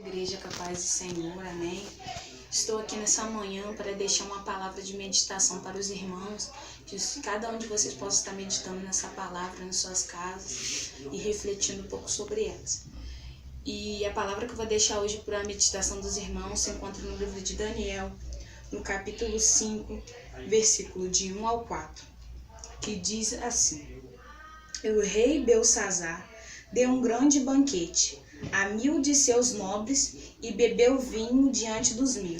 Igreja Capaz do Senhor, amém? Estou aqui nessa manhã para deixar uma palavra de meditação para os irmãos, que cada um de vocês possa estar meditando nessa palavra nas suas casas e refletindo um pouco sobre elas. E a palavra que eu vou deixar hoje para a meditação dos irmãos se encontra no livro de Daniel, no capítulo 5, versículo de 1 ao 4, que diz assim: O rei Belsazzar deu um grande banquete a 1000 de seus nobres e bebeu vinho diante dos 1000.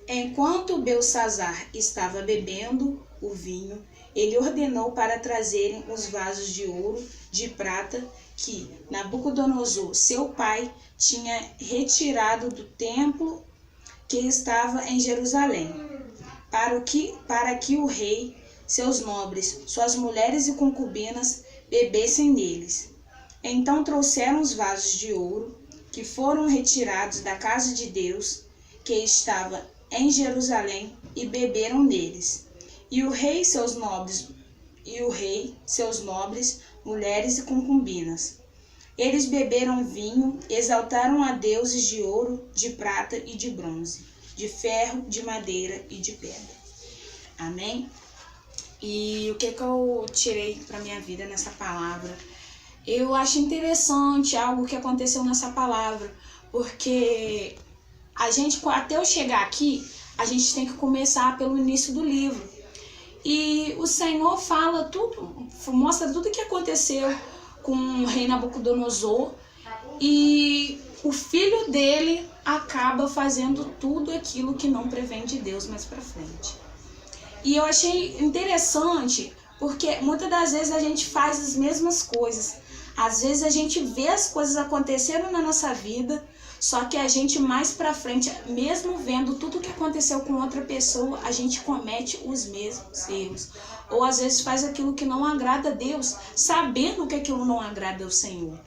Enquanto Belsazzar estava bebendo o vinho, ele ordenou para trazerem os vasos de ouro, de prata, que Nabucodonosor, seu pai, tinha retirado do templo que estava em Jerusalém, para que o rei, seus nobres, suas mulheres e concubinas bebessem neles. Então trouxeram os vasos de ouro, que foram retirados da casa de Deus, que estava em Jerusalém, e beberam neles. E o rei, seus nobres, mulheres e concubinas. Eles beberam vinho, exaltaram a deuses de ouro, de prata e de bronze, de ferro, de madeira e de pedra. Amém? E o que eu tirei para minha vida nessa palavra? Eu acho interessante algo que aconteceu nessa palavra, porque até eu chegar aqui, a gente tem que começar pelo início do livro. E o Senhor fala tudo, mostra tudo o que aconteceu com o rei Nabucodonosor, e o filho dele acaba fazendo tudo aquilo que não prevém de Deus mais para frente. E eu achei interessante, porque muitas das vezes a gente faz as mesmas coisas. Às vezes a gente vê as coisas acontecendo na nossa vida, só que a gente mais pra frente, mesmo vendo tudo o que aconteceu com outra pessoa, a gente comete os mesmos erros. Ou às vezes faz aquilo que não agrada a Deus, sabendo que aquilo não agrada ao Senhor.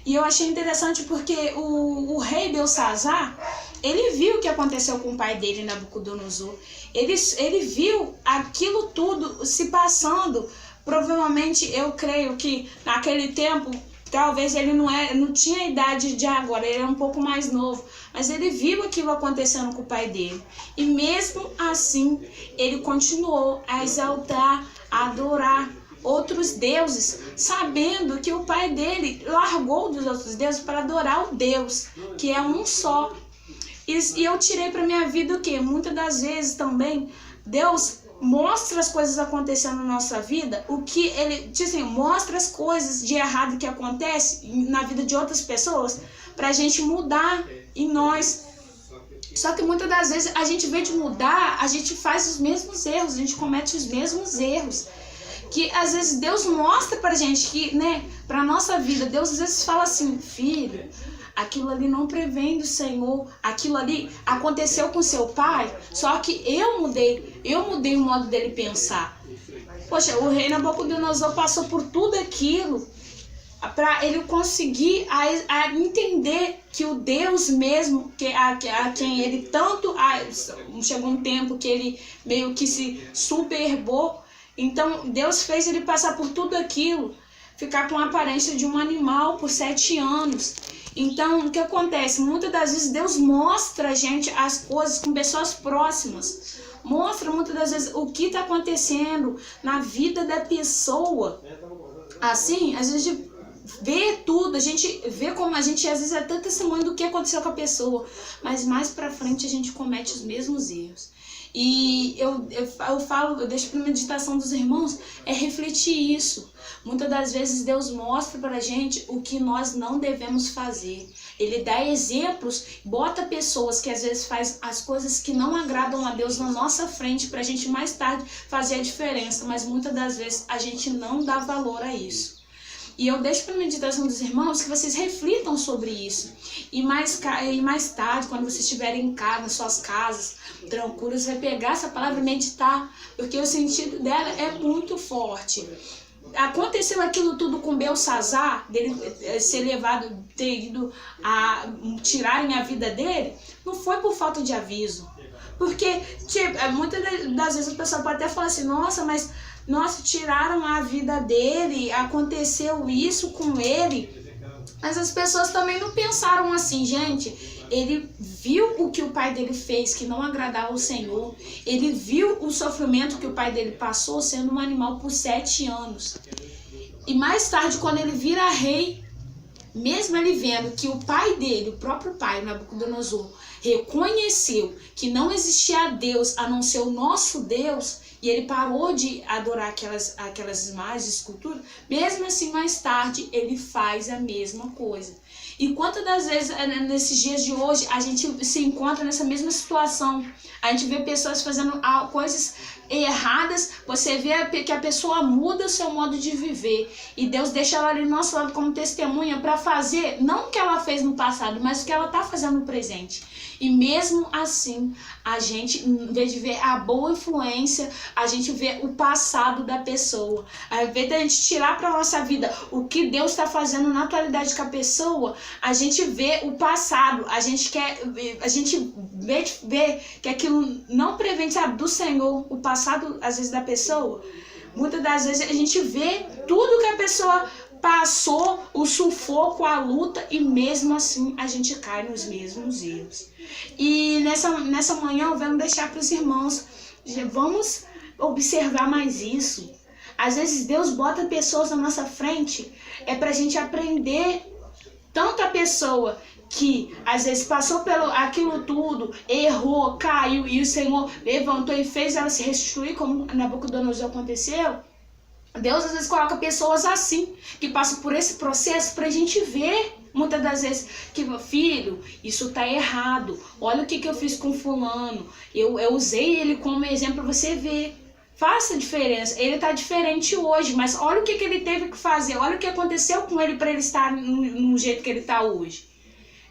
E eu achei interessante porque o rei Belsazzar, ele viu o que aconteceu com o pai dele, Nabucodonosor. Ele viu aquilo tudo se passando. Provavelmente, eu creio que naquele tempo, talvez ele não tinha a idade de agora, ele era um pouco mais novo. Mas ele viu aquilo acontecendo com o pai dele. E mesmo assim, ele continuou a exaltar, a adorar outros deuses, sabendo que o pai dele largou dos outros deuses para adorar o Deus, que é um só. E eu tirei para minha vida o quê? Muitas das vezes também, Deus mostra as coisas acontecendo na nossa vida, o que ele diz assim, mostra as coisas de errado que acontece na vida de outras pessoas, para a gente mudar em nós. Só que muitas das vezes a gente, em vez de mudar, a gente faz os mesmos erros, a gente comete os mesmos erros. Que às vezes Deus mostra pra gente que, pra nossa vida, Deus às vezes fala assim: filho, aquilo ali não prevém do Senhor, aquilo ali aconteceu com seu pai, só que eu mudei o modo dele pensar. Poxa, o rei Nabucodonosor passou por tudo aquilo para ele conseguir a entender que o Deus mesmo, a quem ele tanto... chegou um tempo que ele meio que se superbou. Então Deus fez ele passar por tudo aquilo, ficar com a aparência de um animal por 7 anos. Então o que acontece? Muitas das vezes Deus mostra a gente as coisas com pessoas próximas. Mostra muitas das vezes o que está acontecendo na vida da pessoa. Assim, às vezes a gente vê tudo, a gente vê como a gente às vezes é até testemunho do que aconteceu com a pessoa, mas mais pra frente a gente comete os mesmos erros. E eu deixo para a meditação dos irmãos, é refletir isso. Muitas das vezes Deus mostra para a gente o que nós não devemos fazer. Ele dá exemplos, bota pessoas que às vezes fazem as coisas que não agradam a Deus na nossa frente, para a gente mais tarde fazer a diferença. Mas muitas das vezes a gente não dá valor a isso. E eu deixo para a meditação dos irmãos que vocês reflitam sobre isso. E mais tarde, quando vocês estiverem em casa, nas suas casas, tranquilos, você vai pegar essa palavra e meditar, porque o sentido dela é muito forte. Aconteceu aquilo tudo com Belsazzar, dele ser levado, ter ido a tirarem a vida dele, não foi por falta de aviso. Porque muitas das vezes a pessoa pode até falar assim: nossa, tiraram a vida dele, aconteceu isso com ele. Mas as pessoas também não pensaram assim, gente. Ele viu o que o pai dele fez, que não agradava ao Senhor. Ele viu o sofrimento que o pai dele passou sendo um animal por 7 anos. E mais tarde, quando ele vira rei, mesmo ele vendo que o pai dele, o próprio pai, Nabucodonosor, reconheceu que não existia Deus a não ser o nosso Deus, e ele parou de adorar aquelas imagens, esculturas, mesmo assim, mais tarde, ele faz a mesma coisa. E quantas das vezes, nesses dias de hoje, a gente se encontra nessa mesma situação? A gente vê pessoas fazendo coisas erradas, você vê que a pessoa muda o seu modo de viver. E Deus deixa ela ali no nosso lado como testemunha para fazer, não o que ela fez no passado, mas o que ela está fazendo no presente. E mesmo assim, a gente, em vez de ver a boa influência, a gente vê o passado da pessoa. Ao invés de a gente tirar para nossa vida o que Deus está fazendo na atualidade com a pessoa, a gente vê o passado. A gente vê que aquilo não prevém, sabe, do Senhor, o passado, às vezes, da pessoa. Muitas das vezes a gente vê tudo que a pessoa passou, o sufoco, a luta, e mesmo assim a gente cai nos mesmos erros. E nessa manhã eu venho deixar para os irmãos, vamos observar mais isso. Às vezes Deus bota pessoas na nossa frente, é para a gente aprender. Tanto a pessoa que às vezes passou pelo aquilo tudo, errou, caiu, e o Senhor levantou e fez ela se restituir, como Nabucodonosor aconteceu. Deus às vezes coloca pessoas assim, que passam por esse processo pra gente ver, muitas das vezes, que, filho, isso tá errado, olha o que eu fiz com fulano, eu usei ele como exemplo pra você ver. Faça a diferença, ele tá diferente hoje, mas olha o que ele teve que fazer, olha o que aconteceu com ele pra ele estar no jeito que ele tá hoje,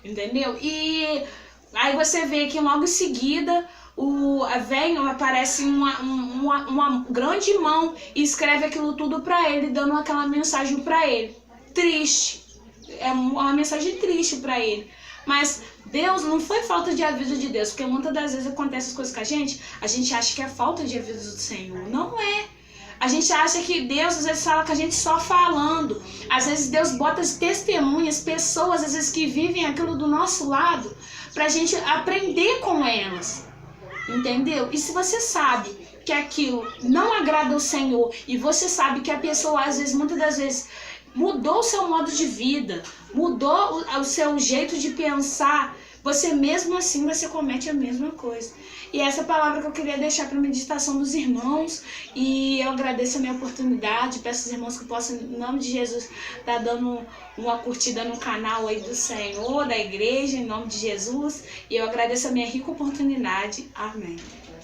entendeu? E aí você vê que logo em seguida aparece uma grande mão e escreve aquilo tudo pra ele, dando aquela mensagem pra ele, triste, é uma mensagem triste pra ele. Mas Deus, não foi falta de aviso de Deus, porque muitas das vezes acontecem as coisas com a gente acha que é falta de aviso do Senhor. Não é. A gente acha que Deus às vezes fala com a gente só falando. Às vezes Deus bota as testemunhas, pessoas às vezes que vivem aquilo do nosso lado, pra gente aprender com elas. Entendeu? E se você sabe que aquilo não agrada ao Senhor, e você sabe que a pessoa às vezes, muitas das vezes, mudou o seu modo de vida, mudou o seu jeito de pensar, você mesmo assim você comete a mesma coisa. E essa palavra que eu queria deixar para a meditação dos irmãos, e eu agradeço a minha oportunidade, peço aos irmãos que possam, em nome de Jesus, estar dando uma curtida no canal aí do Senhor, da igreja, em nome de Jesus, e eu agradeço a minha rica oportunidade. Amém.